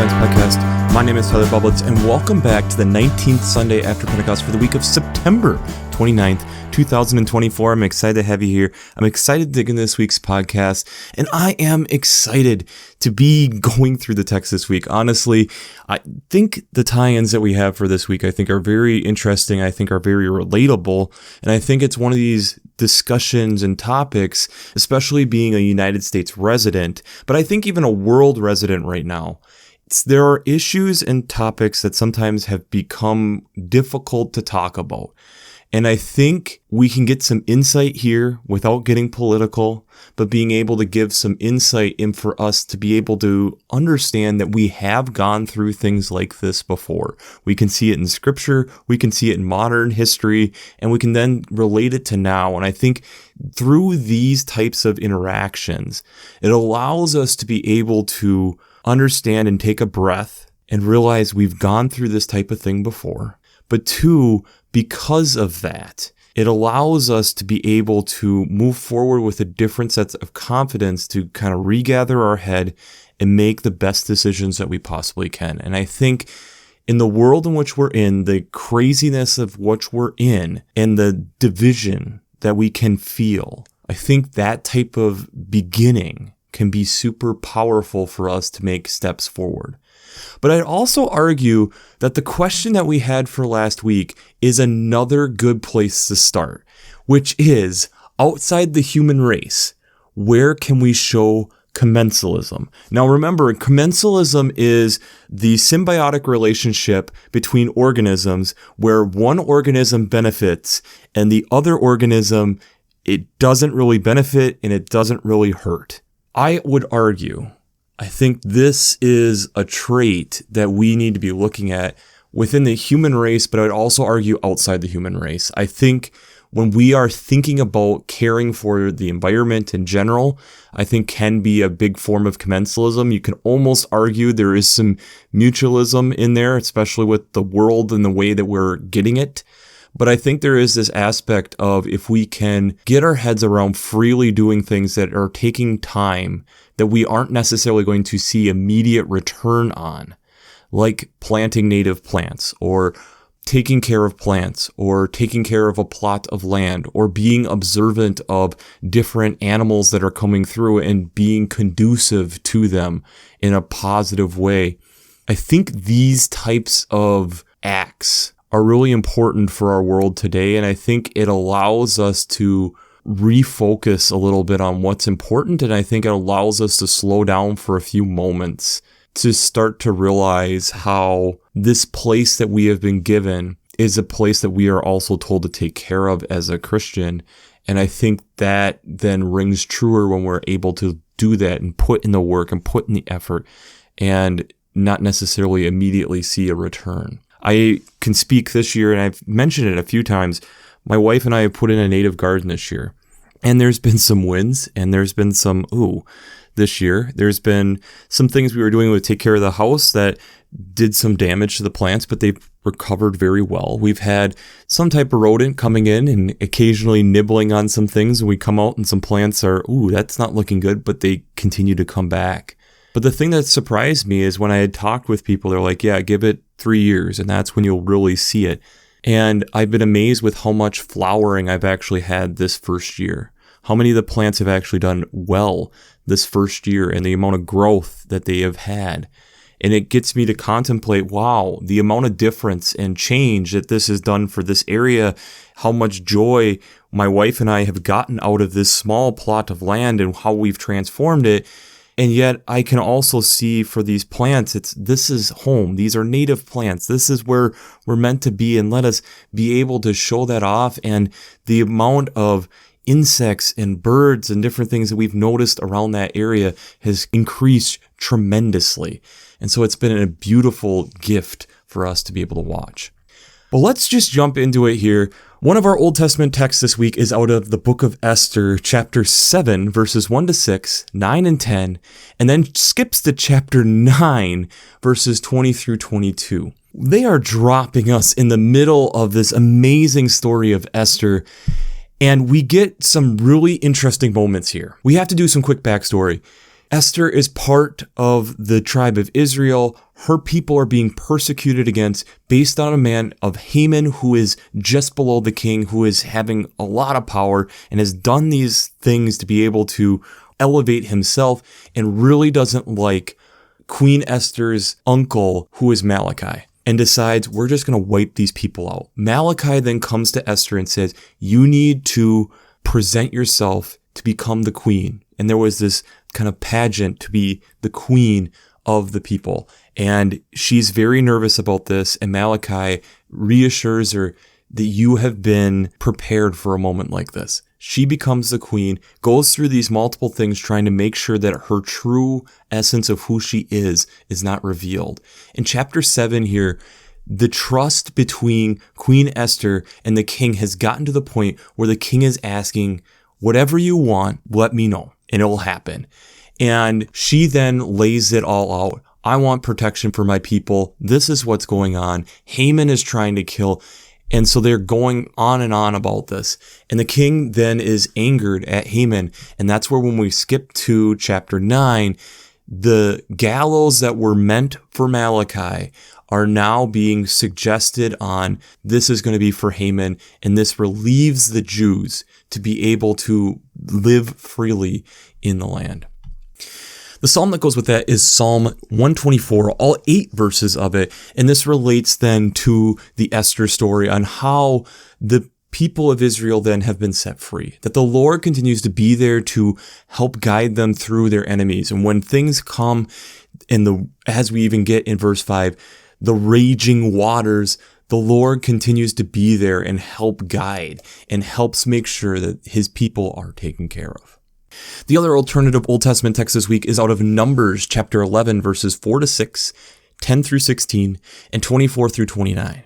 Science Podcast. My name is Tyler Bublitz, and welcome back to the 19th Sunday after Pentecost for the week of September 29th, 2024. I'm excited to have you here. I'm excited to dig into this week's podcast, and I am excited to be going through the text this week. Honestly, I think the tie-ins that we have for this week, I think, are very interesting. I think are very relatable, and I think it's one of these discussions and topics, especially being a United States resident, but I think even a world resident right now. There are issues and topics that sometimes have become difficult to talk about. And I think we can get some insight here without getting political, but being able to give some insight in for us to be able to understand that we have gone through things like this before. We can see it in scripture, we can see it in modern history, and we can then relate it to now. And I think through these types of interactions, it allows us to be able to understand and take a breath and realize we've gone through this type of thing before. But two, because of that, it allows us to be able to move forward with a different set of confidence to kind of regather our head and make the best decisions that we possibly can. And I think in the world in which we're in, the craziness of which we're in, and the division that we can feel, I think that type of beginning can be super powerful for us to make steps forward. But I'd also argue that the question that we had for last week is another good place to start, which is, outside the human race, where can we show commensalism? Now remember, commensalism is the symbiotic relationship between organisms where one organism benefits and the other organism, it doesn't really benefit and it doesn't really hurt. I would argue, I think this is a trait that we need to be looking at within the human race, but I'd also argue outside the human race. I think when we are thinking about caring for the environment in general, I think can be a big form of commensalism. You can almost argue there is some mutualism in there, especially with the world and the way that we're getting it. But I think there is this aspect of if we can get our heads around freely doing things that are taking time that we aren't necessarily going to see immediate return on, like planting native plants or taking care of plants or taking care of a plot of land or being observant of different animals that are coming through and being conducive to them in a positive way. I think these types of acts are really important for our world today, and I think it allows us to refocus a little bit on what's important, and I think it allows us to slow down for a few moments to start to realize how this place that we have been given is a place that we are also told to take care of as a Christian, and I think that then rings truer when we're able to do that and put in the work and put in the effort and not necessarily immediately see a return. I can speak this year, and I've mentioned it a few times. My wife and I have put in a native garden this year, and there's been some wins, and there's been some this year. There's been some things we were doing to take care of the house that did some damage to the plants, but they've recovered very well. We've had some type of rodent coming in and occasionally nibbling on some things, and we come out and some plants are, that's not looking good, but they continue to come back. But the thing that surprised me is when I had talked with people, they're like, yeah, give it 3 years and that's when you'll really see it. And I've been amazed with how much flowering I've actually had this first year. How many of the plants have actually done well this first year and the amount of growth that they have had. And it gets me to contemplate, wow, the amount of difference and change that this has done for this area, how much joy my wife and I have gotten out of this small plot of land and how we've transformed it. And yet I can also see for these plants, this is home. These are native plants. This is where we're meant to be. And let us be able to show that off. And the amount of insects and birds and different things that we've noticed around that area has increased tremendously. And so it's been a beautiful gift for us to be able to watch. But let's just jump into it here. One of our Old Testament texts this week is out of the book of Esther, chapter 7, verses 1 to 6, 9 and 10, and then skips to chapter 9, verses 20 through 22. They are dropping us in the middle of this amazing story of Esther, and we get some really interesting moments here. We have to do some quick backstory. Esther is part of the tribe of Israel. Her people are being persecuted against based on a man of Haman who is just below the king, who is having a lot of power and has done these things to be able to elevate himself and really doesn't like Queen Esther's uncle, who is Malachi, and decides we're just going to wipe these people out. Malachi then comes to Esther and says, you need to present yourself to become the queen. And there was this kind of pageant to be the queen of the people. And she's very nervous about this. And Malachi reassures her that you have been prepared for a moment like this. She becomes the queen, goes through these multiple things trying to make sure that her true essence of who she is not revealed. In chapter 7 here, the trust between Queen Esther and the king has gotten to the point where the king is asking, whatever you want, let me know, and it will happen. And she then lays it all out. I want protection for my people. This is what's going on. Haman is trying to kill. And so they're going on and on about this. And the king then is angered at Haman. And that's where when we skip to chapter 9, the gallows that were meant for Malachi are now being suggested on this is going to be for Haman. And this relieves the Jews to be able to live freely in the land. The psalm that goes with that is Psalm 124, all 8 verses of it. And this relates then to the Esther story on how the people of Israel then have been set free, that the Lord continues to be there to help guide them through their enemies. And when things come as we even get in verse 5, the raging waters, the Lord continues to be there and help guide and helps make sure that his people are taken care of. The other alternative Old Testament text this week is out of Numbers chapter 11, verses 4 to 6, 10 through 16, and 24 through 29.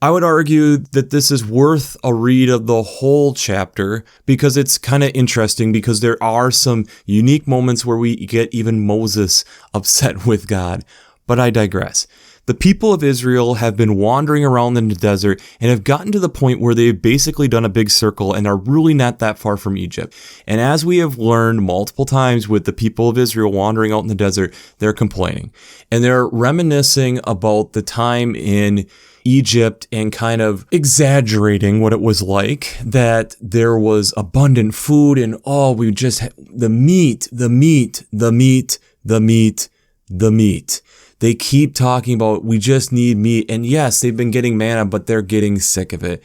I would argue that this is worth a read of the whole chapter because it's kind of interesting because there are some unique moments where we get even Moses upset with God. But I digress. The people of Israel have been wandering around in the desert and have gotten to the point where they've basically done a big circle and are really not that far from Egypt. And as we have learned multiple times with the people of Israel wandering out in the desert, they're complaining. And they're reminiscing about the time in Egypt and kind of exaggerating what it was like, that there was abundant food and we just the meat. They keep talking about, we just need meat. And yes, they've been getting manna, but they're getting sick of it.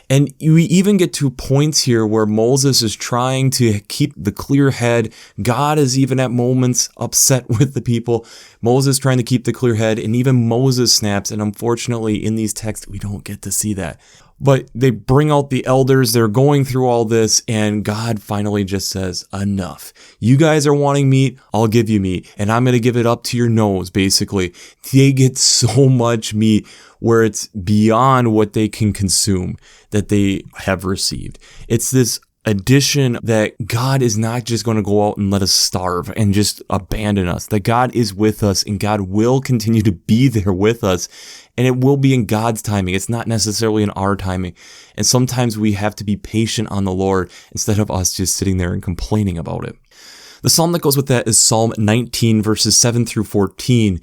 And we even get to points here where Moses is trying to keep the clear head. God is even at moments upset with the people. Moses trying to keep the clear head, and even Moses snaps. And unfortunately, in these texts, we don't get to see that. But they bring out the elders, they're going through all this, and God finally just says, enough. You guys are wanting meat, I'll give you meat, and I'm going to give it up to your nose, basically. They get so much meat where it's beyond what they can consume that they have received. It's this addition that God is not just going to go out and let us starve and just abandon us, that God is with us and God will continue to be there with us. And it will be in God's timing. It's not necessarily in our timing. And sometimes we have to be patient on the Lord instead of us just sitting there and complaining about it. The psalm that goes with that is Psalm 19, verses 7 through 14.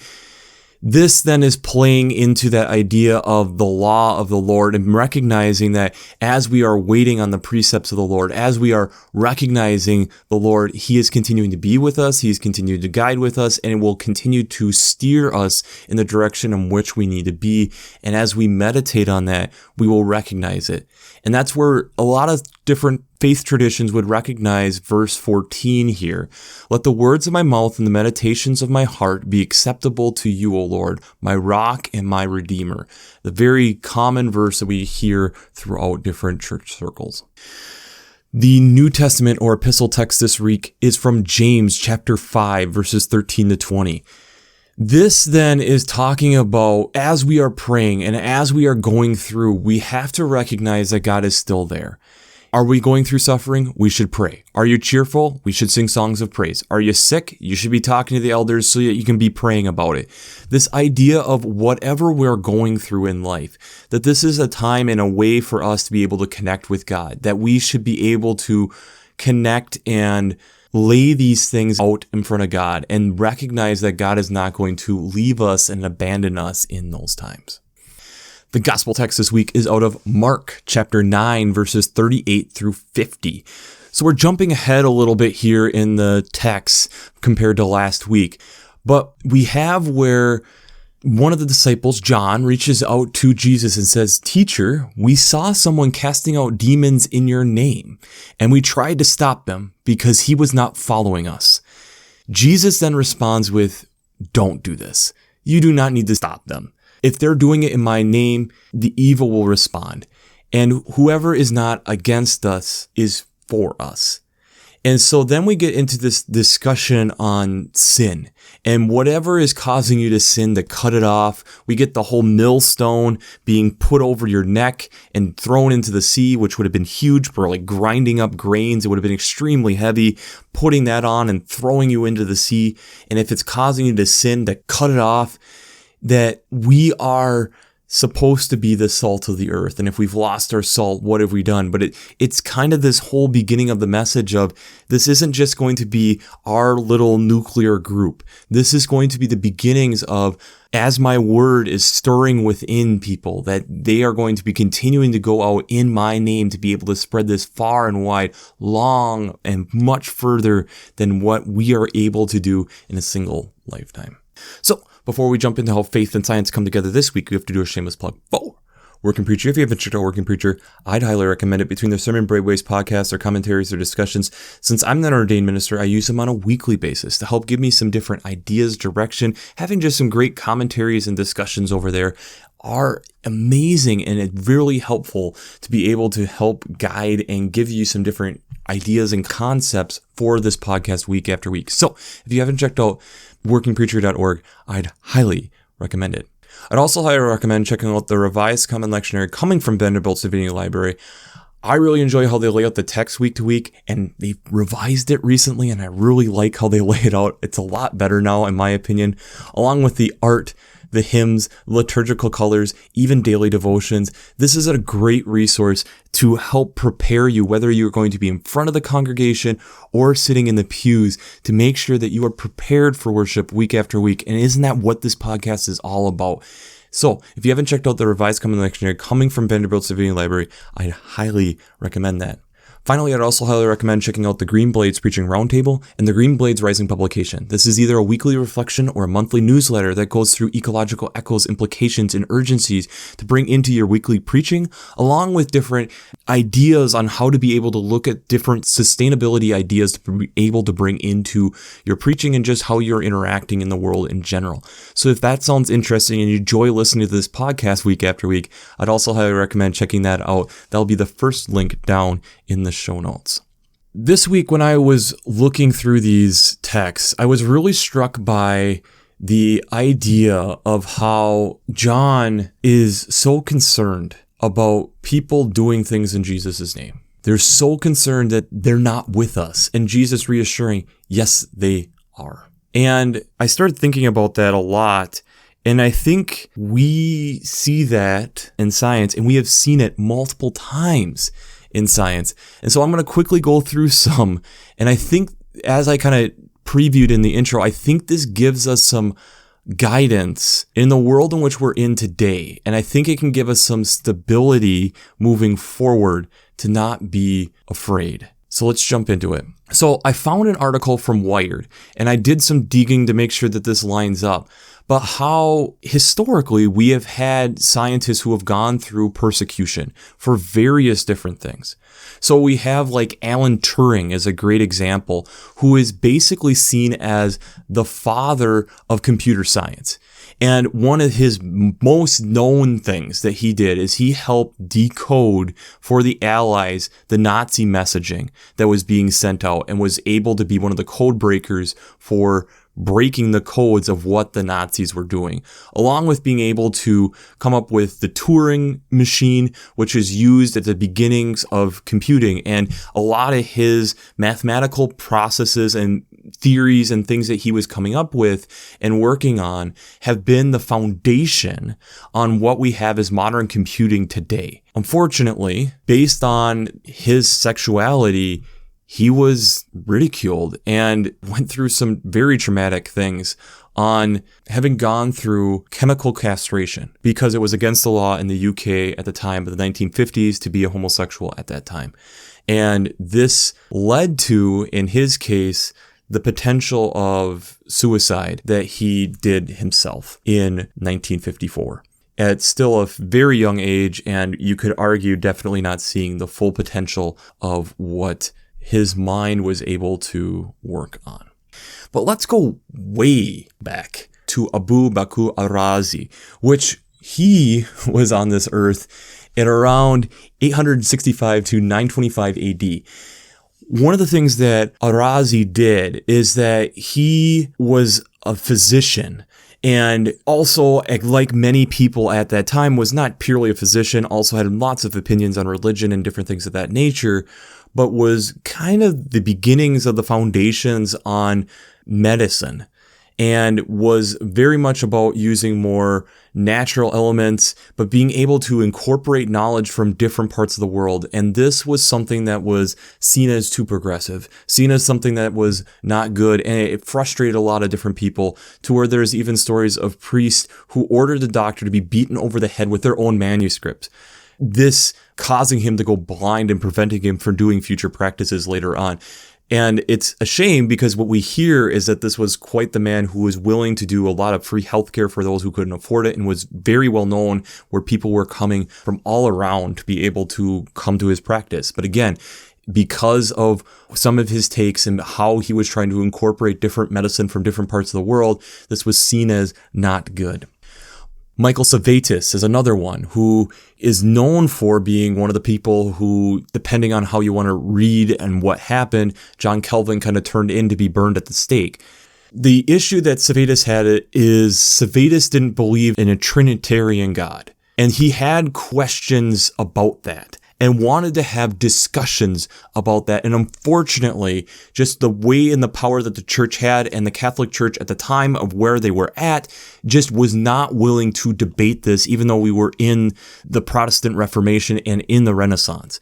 This then is playing into that idea of the law of the Lord and recognizing that as we are waiting on the precepts of the Lord, as we are recognizing the Lord, He is continuing to be with us, He is continuing to guide with us, and it will continue to steer us in the direction in which we need to be. And as we meditate on that, we will recognize it. And that's where a lot of different faith traditions would recognize verse 14 here. Let the words of my mouth and the meditations of my heart be acceptable to you, O Lord, my rock and my redeemer. The very common verse that we hear throughout different church circles. The New Testament or epistle text this week is from James chapter 5, verses 13 to 20. This then is talking about as we are praying and as we are going through, we have to recognize that God is still there. Are we going through suffering? We should pray. Are you cheerful? We should sing songs of praise. Are you sick? You should be talking to the elders so that you can be praying about it. This idea of whatever we're going through in life, that this is a time and a way for us to be able to connect with God, that we should be able to connect and lay these things out in front of God and recognize that God is not going to leave us and abandon us in those times. The gospel text this week is out of Mark chapter 9, verses 38 through 50. So we're jumping ahead a little bit here in the text compared to last week. But we have where one of the disciples, John, reaches out to Jesus and says, "Teacher, we saw someone casting out demons in your name, and we tried to stop him because he was not following us." Jesus then responds with, "Don't do this. You do not need to stop them. If they're doing it in my name, the evil will respond. And whoever is not against us is for us." And so then we get into this discussion on sin and whatever is causing you to sin, to cut it off. We get the whole millstone being put over your neck and thrown into the sea, which would have been huge for like grinding up grains. It would have been extremely heavy, putting that on and throwing you into the sea. And if it's causing you to sin, to cut it off, that we are supposed to be the salt of the earth. And if we've lost our salt, what have we done? But it's kind of this whole beginning of the message of this isn't just going to be our little nuclear group. This is going to be the beginnings of, as my word is stirring within people, that they are going to be continuing to go out in my name to be able to spread this far and wide, long and much further than what we are able to do in a single lifetime. So before we jump into how faith and science come together this week, we have to do a shameless plug for Working Preacher. If you haven't checked out Working Preacher, I'd highly recommend it. Between their Sermon Braveways podcasts, their commentaries, their discussions, since I'm not an ordained minister, I use them on a weekly basis to help give me some different ideas, direction. Having just some great commentaries and discussions over there are amazing, and it's really helpful to be able to help guide and give you some different ideas and concepts for this podcast week after week. So if you haven't checked out workingpreacher.org, I'd highly recommend it. I'd also highly recommend checking out the Revised Common Lectionary coming from Vanderbilt's Divinity Library. I really enjoy how they lay out the text week to week, and they've revised it recently, and I really like how they lay it out. It's a lot better now, in my opinion, along with the art, the hymns, liturgical colors, even daily devotions. This is a great resource to help prepare you, whether you're going to be in front of the congregation or sitting in the pews, to make sure that you are prepared for worship week after week. And isn't that what this podcast is all about? So if you haven't checked out the Revised Common Lectionary coming from Vanderbilt's Divinity Library, I'd highly recommend that. Finally, I'd also highly recommend checking out the Green Blades Preaching Roundtable and the Green Blades Rising publication. This is either a weekly reflection or a monthly newsletter that goes through ecological echoes, implications, and urgencies to bring into your weekly preaching, along with different ideas on how to be able to look at different sustainability ideas to be able to bring into your preaching and just how you're interacting in the world in general. So if that sounds interesting and you enjoy listening to this podcast week after week, I'd also highly recommend checking that out. That'll be the first link down in the show notes. This week, when I was looking through these texts, I was really struck by the idea of how John is so concerned about people doing things in Jesus' name. They're so concerned that they're not with us, and Jesus reassuring, yes, they are. And I started thinking about that a lot. And I think we see that in science, and we have seen it multiple times in science. And so I'm going to quickly go through some. And I think, as I kind of previewed in the intro, I think this gives us some guidance in the world in which we're in today. And I think it can give us some stability moving forward to not be afraid. So let's jump into it. So I found an article from Wired, and I did some digging to make sure that this lines up. But how historically we have had scientists who have gone through persecution for various different things. So we have like Alan Turing as a great example, who is basically seen as the father of computer science. And one of his most known things that he did is he helped decode for the Allies the Nazi messaging that was being sent out, and was able to be one of the code breakers for breaking the codes of what the Nazis were doing, along with being able to come up with the Turing machine, which is used at the beginnings of computing. And a lot of his mathematical processes and theories and things that he was coming up with and working on have been the foundation on what we have as modern computing today. Unfortunately, based on his sexuality, he was ridiculed and went through some very traumatic things on having gone through chemical castration because it was against the law in the UK at the time of the 1950s to be a homosexual at that time. And this led to, in his case, the potential of suicide that he did himself in 1954. At still a very young age, and you could argue definitely not seeing the full potential of what his mind was able to work on. But let's go way back to Abu Bakr al-Razi, which he was on this earth at around 865 to 925 AD. One of the things that al-Razi did is that he was a physician, and also, like many people at that time, was not purely a physician, also had lots of opinions on religion and different things of that nature, but was kind of the beginnings of the foundations on medicine, and was very much about using more natural elements, but being able to incorporate knowledge from different parts of the world. And this was something that was seen as too progressive, seen as something that was not good, and it frustrated a lot of different people, to where there's even stories of priests who ordered the doctor to be beaten over the head with their own manuscripts. This causing him to go blind and preventing him from doing future practices later on. And it's a shame, because what we hear is that this was quite the man who was willing to do a lot of free healthcare for those who couldn't afford it, and was very well known, where people were coming from all around to be able to come to his practice. But again, because of some of his takes and how he was trying to incorporate different medicine from different parts of the world, this was seen as not good. Michael Servetus is another one who is known for being one of the people who, depending on how you want to read and what happened, John Calvin kind of turned in to be burned at the stake. The issue that Servetus had is Servetus didn't believe in a Trinitarian God, and he had questions about that and wanted to have discussions about that. And unfortunately, just the way and the power that the church had, and the Catholic Church at the time of where they were at, just was not willing to debate this, even though we were in the Protestant Reformation and in the Renaissance.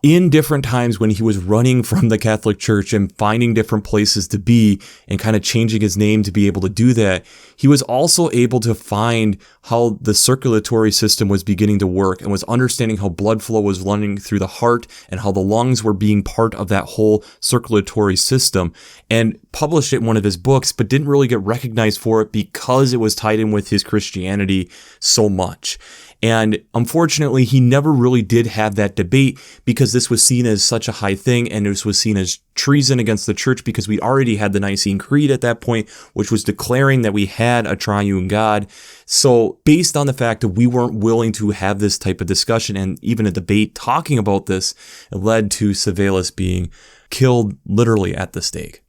In different times when he was running from the Catholic Church and finding different places to be and kind of changing his name to be able to do that, he was also able to find how the circulatory system was beginning to work, and was understanding how blood flow was running through the heart and how the lungs were being part of that whole circulatory system, and published it in one of his books, but didn't really get recognized for it because it was tied in with his Christianity so much. And unfortunately, he never really did have that debate, because this was seen as such a high thing, and this was seen as treason against the church, because we already had the Nicene Creed at that point, which was declaring that we had a triune God. So based on the fact that we weren't willing to have this type of discussion and even a debate talking about this, it led to Servetus being killed literally at the stake.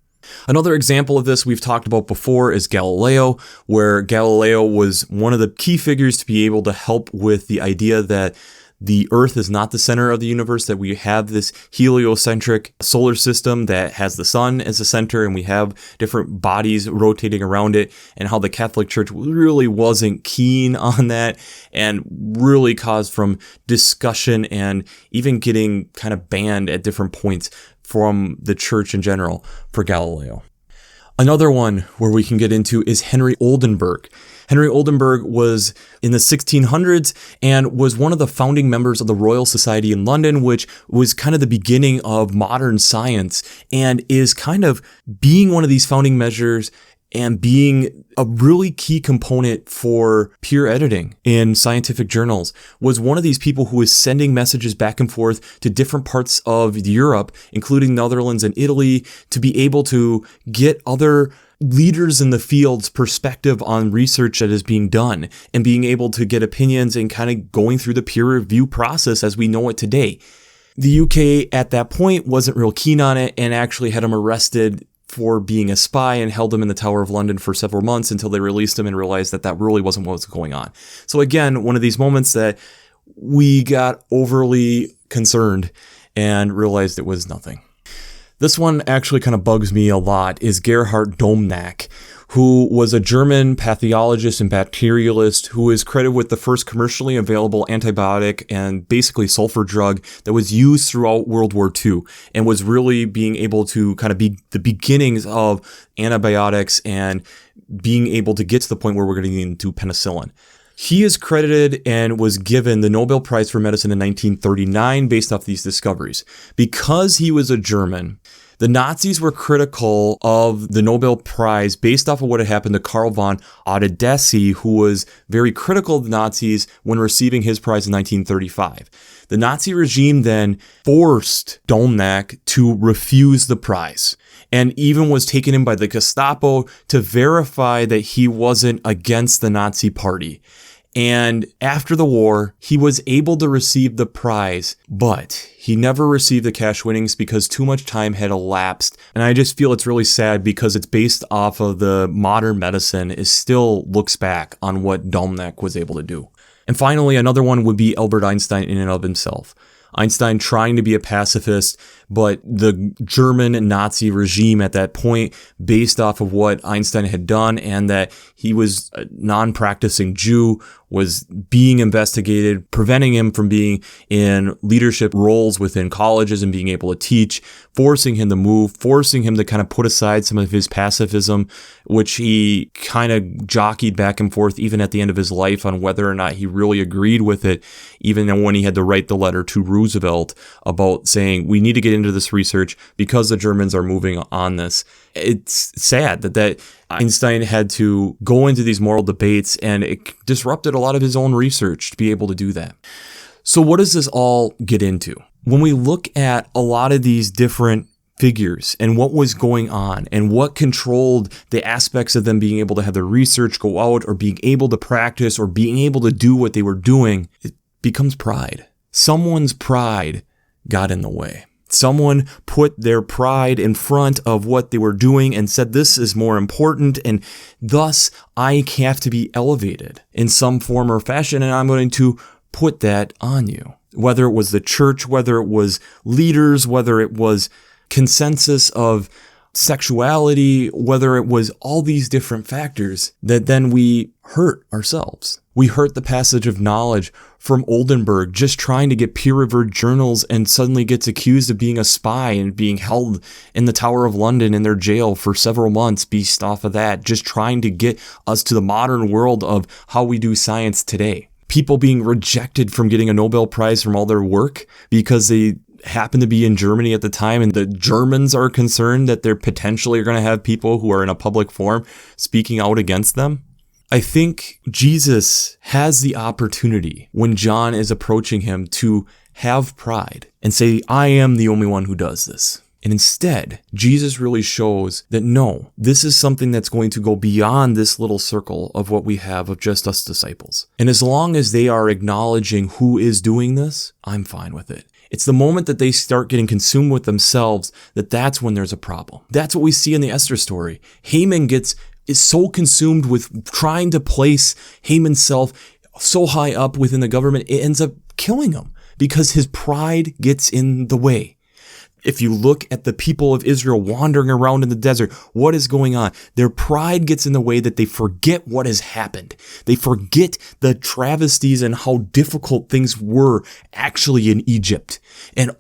Another example of this we've talked about before is Galileo, where Galileo was one of the key figures to be able to help with the idea that the Earth is not the center of the universe, that we have this heliocentric solar system that has the sun as the center, and we have different bodies rotating around it, and how the Catholic Church really wasn't keen on that, and really caused from discussion and even getting kind of banned at different points from the church in general for Galileo. Another one where we can get into is Henry Oldenburg. Henry Oldenburg was in the 1600s and was one of the founding members of the Royal Society in London, which was kind of the beginning of modern science, and is kind of being one of these founding measures and being a really key component for peer editing in scientific journals. Was one of these people who was sending messages back and forth to different parts of Europe, including Netherlands and Italy, to be able to get other leaders in the field's perspective on research that is being done, and being able to get opinions and kind of going through the peer review process as we know it today. The UK at that point wasn't real keen on it, and actually had him arrested for being a spy and held him in the Tower of London for several months until they released him and realized that that really wasn't what was going on. So again, one of these moments that we got overly concerned and realized it was nothing. This one actually kind of bugs me a lot is Gerhard Domnack, who was a German pathologist and bacterialist who is credited with the first commercially available antibiotic and basically sulfur drug that was used throughout World War II and was really being able to kind of be the beginnings of antibiotics and being able to get to the point where we're getting into penicillin. He is credited and was given the Nobel Prize for Medicine in 1939 based off these discoveries. Because he was a German, the Nazis were critical of the Nobel Prize based off of what had happened to Karl von Ottedesse, who was very critical of the Nazis when receiving his prize in 1935. The Nazi regime then forced Domnack to refuse the prize, and even was taken in by the Gestapo to verify that he wasn't against the Nazi party. And after the war, he was able to receive the prize, but he never received the cash winnings because too much time had elapsed. And I just feel it's really sad because it's based off of the modern medicine. It still looks back on what Domnack was able to do. And finally, another one would be Albert Einstein in and of himself. Einstein trying to be a pacifist, but the German Nazi regime at that point, based off of what Einstein had done and that he was a non-practicing Jew, was being investigated, preventing him from being in leadership roles within colleges and being able to teach, forcing him to move, forcing him to kind of put aside some of his pacifism, which he kind of jockeyed back and forth even at the end of his life on whether or not he really agreed with it, even when he had to write the letter to Roosevelt about saying, we need to get into this research because the Germans are moving on this. It's sad that Einstein had to go into these moral debates, and it disrupted a lot of his own research to be able to do that. So what does this all get into? When we look at a lot of these different figures and what was going on and what controlled the aspects of them being able to have their research go out or being able to practice or being able to do what they were doing, it becomes pride. Someone's pride got in the way. Someone put their pride in front of what they were doing and said, this is more important, and thus I have to be elevated in some form or fashion, and I'm going to put that on you. Whether it was the church, whether it was leaders, whether it was consensus of sexuality, whether it was all these different factors, that then we hurt ourselves. We hurt the passage of knowledge from Oldenburg, just trying to get peer-reviewed journals, and suddenly gets accused of being a spy and being held in the Tower of London in their jail for several months based off of that, just trying to get us to the modern world of how we do science today. People being rejected from getting a Nobel Prize from all their work because they happen to be in Germany at the time, and the Germans are concerned that they're potentially going to have people who are in a public forum speaking out against them. I think Jesus has the opportunity when John is approaching him to have pride and say, I am the only one who does this. And instead, Jesus really shows that no, this is something that's going to go beyond this little circle of what we have of just us disciples. And as long as they are acknowledging who is doing this, I'm fine with it. It's the moment that they start getting consumed with themselves that's when there's a problem. That's what we see in the Esther story. Haman is so consumed with trying to place Haman's self so high up within the government, it ends up killing him because his pride gets in the way. If you look at the people of Israel wandering around in the desert, what is going on? Their pride gets in the way that they forget what has happened. They forget the travesties and how difficult things were actually in Egypt. And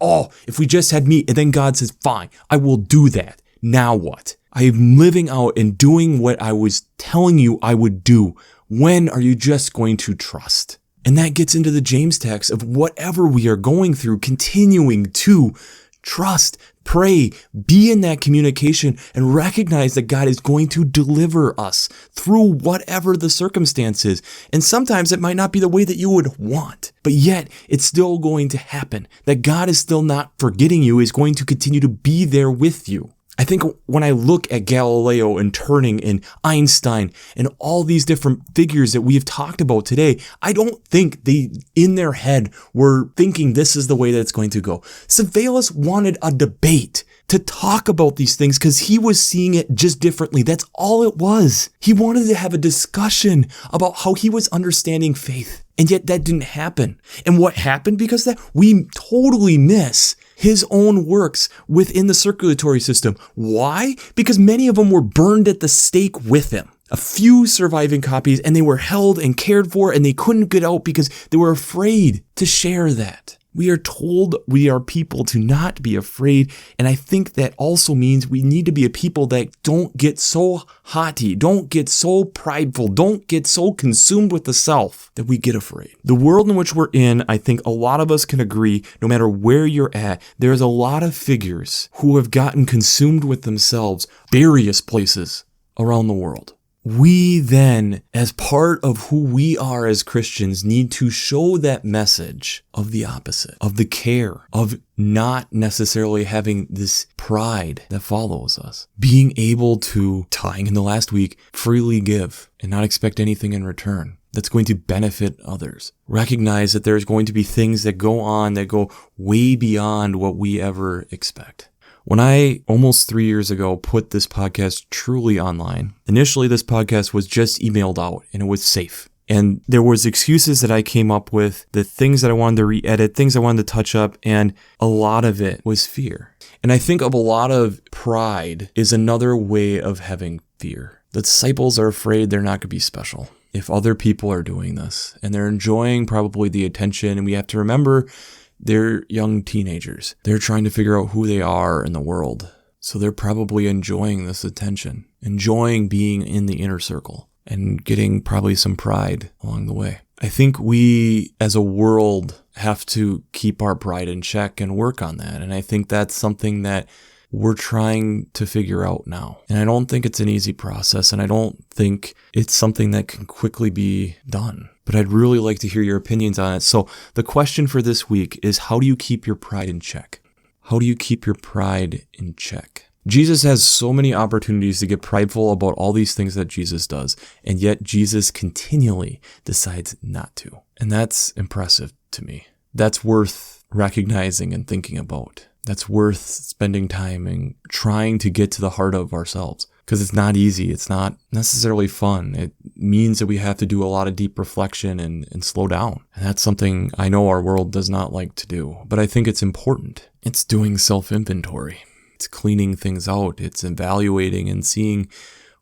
if we just had meat, and then God says, fine, I will do that. Now what? I am living out and doing what I was telling you I would do. When are you just going to trust? And that gets into the James text of whatever we are going through, continuing to trust, pray, be in that communication, and recognize that God is going to deliver us through whatever the circumstances. And sometimes it might not be the way that you would want, but yet it's still going to happen. That God is still not forgetting you, is going to continue to be there with you. I think when I look at Galileo and Turning and Einstein and all these different figures that we've talked about today, I don't think they, in their head, were thinking this is the way that it's going to go. Savalas wanted a debate to talk about these things because he was seeing it just differently. That's all it was. He wanted to have a discussion about how he was understanding faith. And yet that didn't happen. And what happened because of that? We totally miss his own works within the circulatory system. Why? Because many of them were burned at the stake with him. A few surviving copies, and they were held and cared for, and they couldn't get out because they were afraid to share that. We are told we are people to not be afraid, and I think that also means we need to be a people that don't get so haughty, don't get so prideful, don't get so consumed with the self that we get afraid. The world in which we're in, I think a lot of us can agree, no matter where you're at, there's a lot of figures who have gotten consumed with themselves, various places around the world. We then, as part of who we are as Christians, need to show that message of the opposite, of the care, of not necessarily having this pride that follows us. Being able to, tying in the last week, freely give and not expect anything in return that's going to benefit others. Recognize that there's going to be things that go on that go way beyond what we ever expect. When I, almost 3 years ago, put this podcast truly online, initially this podcast was just emailed out and it was safe. And there was excuses that I came up with, the things that I wanted to re-edit, things I wanted to touch up, and a lot of it was fear. And I think of a lot of pride is another way of having fear. The disciples are afraid they're not going to be special if other people are doing this. And they're enjoying probably the attention, and we have to remember they're young teenagers. They're trying to figure out who they are in the world. So they're probably enjoying this attention, enjoying being in the inner circle, and getting probably some pride along the way. I think we as a world have to keep our pride in check and work on that. And I think that's something that we're trying to figure out now. And I don't think it's an easy process, and I don't think it's something that can quickly be done. But I'd really like to hear your opinions on it. So the question for this week is, how do you keep your pride in check? How do you keep your pride in check? Jesus has so many opportunities to get prideful about all these things that Jesus does, and yet Jesus continually decides not to. And that's impressive to me. That's worth recognizing and thinking about. That's worth spending time and trying to get to the heart of ourselves. Because it's not easy. It's not necessarily fun. It means that we have to do a lot of deep reflection and slow down. And that's something I know our world does not like to do. But I think it's important. It's doing self-inventory. It's cleaning things out. It's evaluating and seeing,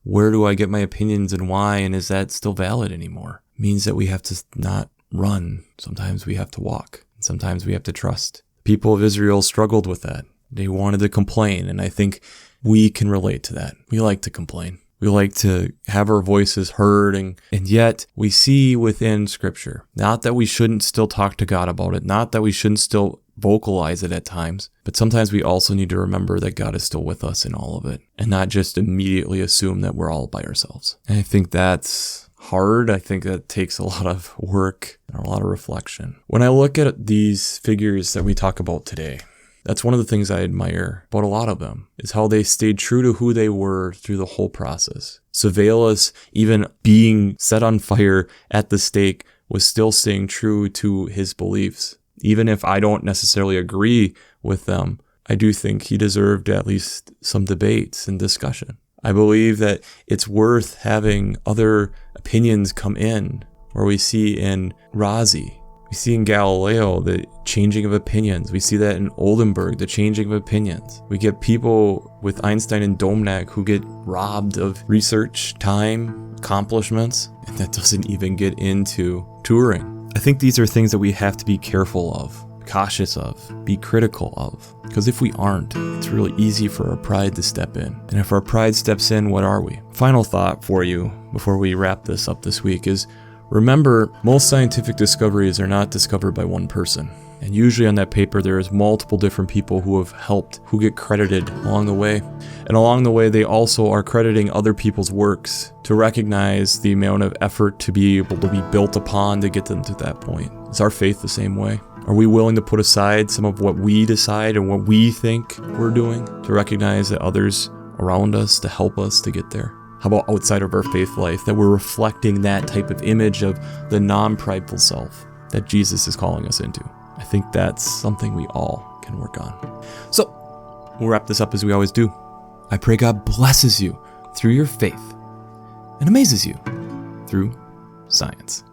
where do I get my opinions and why, and is that still valid anymore? It means that we have to not run. Sometimes we have to walk. Sometimes we have to trust. People of Israel struggled with that. They wanted to complain, and I think we can relate to that. We like to complain. We like to have our voices heard, and yet we see within Scripture, not that we shouldn't still talk to God about it, not that we shouldn't still vocalize it at times, but sometimes we also need to remember that God is still with us in all of it, and not just immediately assume that we're all by ourselves. And I think that's hard. I think that takes a lot of work and a lot of reflection. When I look at these figures that we talk about today, that's one of the things I admire about a lot of them, is how they stayed true to who they were through the whole process. Savelas, even being set on fire at the stake, was still staying true to his beliefs. Even if I don't necessarily agree with them, I do think he deserved at least some debates and discussion. I believe that it's worth having other opinions come in, where we see in Razi, we see in Galileo the changing of opinions. We see that in Oldenburg, the changing of opinions. We get people with Einstein and Domnack who get robbed of research, time, accomplishments, and that doesn't even get into touring. I think these are things that we have to be careful of, cautious of, be critical of. Because if we aren't, it's really easy for our pride to step in. And if our pride steps in, what are we? Final thought for you before we wrap this up this week is, remember, most scientific discoveries are not discovered by one person. And usually on that paper, there is multiple different people who have helped, who get credited along the way. And along the way, they also are crediting other people's works to recognize the amount of effort to be able to be built upon to get them to that point. Is our faith the same way? Are we willing to put aside some of what we decide and what we think we're doing to recognize that others around us to help us to get there? How about outside of our faith life, that we're reflecting that type of image of the non-prideful self that Jesus is calling us into? I think that's something we all can work on. So, we'll wrap this up as we always do. I pray God blesses you through your faith and amazes you through science.